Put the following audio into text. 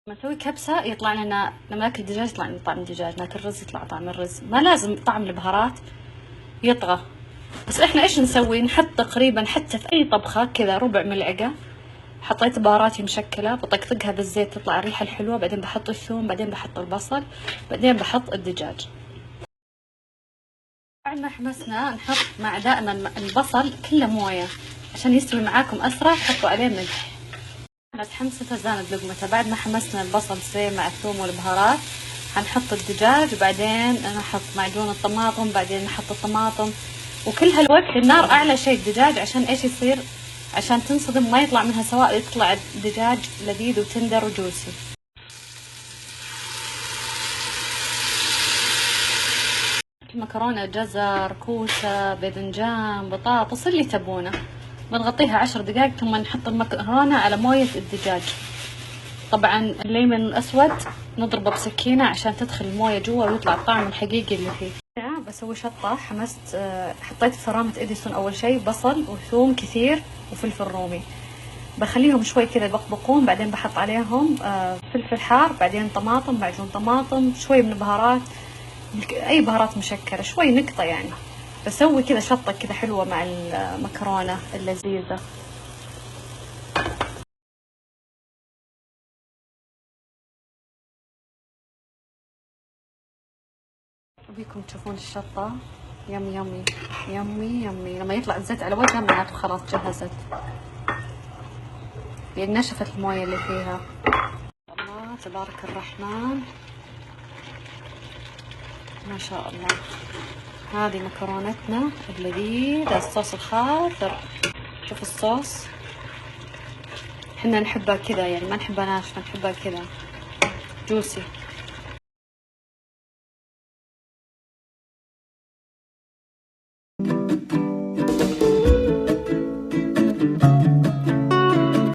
لما نسوي كبسة يطلع لنا، لما ناكل دجاج يطلع لنا طعم الدجاج، ناكل رز يطلع طعم الرز، ما لازم طعم البهارات يطغى. بس احنا ايش نسوي؟ نحط تقريبا حتى في اي طبخة كذا ربع ملعقة. حطيت بهاراتي مشكلة بطقطقها بالزيت تطلع الريحة الحلوة، بعدين بحط الثوم، بعدين بحط البصل، بعدين بحط الدجاج. بعد ما حمسنا نحط مع دائما البصل كله موية عشان يستوي معاكم اسرع، حطوا عليه ملح. بس حمسته زانت لقمته. بعد ما حمسنا البصل شوي مع الثوم والبهارات هنحط الدجاج، بعدين نحط معجون الطماطم، بعدين نحط الطماطم، وكل هالوقت النار اعلى شيء الدجاج. عشان ايش يصير؟ عشان تنصدم ما يطلع منها سواء، يطلع الدجاج لذيذ وتندر وجوسي. مكرونة جزر، كوسة، باذنجان، بطاطس، اللي تبونه. بنغطيها 10 دقائق ثم نحط المكرونة على موية الدجاج. طبعا الليمون الاسود نضربه بسكينة عشان تدخل الموية جوا ويطلع الطعم الحقيقي اللي فيه. بسوي شطة. حمست، حطيت فرامة اديسون اول شي، بصل وثوم كثير وفلفل رومي، بخليهم شوي كذا يبقبقون، بعدين بحط عليهم فلفل حار، بعدين طماطم، معجون طماطم، شوي من البهارات، اي بهارات مشكلة، شوي نقطة يعني. بسوي كذا شطة كذا حلوة مع المكرونة اللذيذة. أبيكم تشوفون الشطة. يمي يمي يمي يمي. لما يطلع الزيت على وجهها معناته خلاص جهزت، يعني نشفت الموية اللي فيها. الله تبارك الرحمن، ما شاء الله. هذه مكرونتنا اللذيذة، الصوص الخاطر. شوف الصوص، احنا نحبها كذا يعني، ما نحبها ناشفة، نحبها كذا جوسي.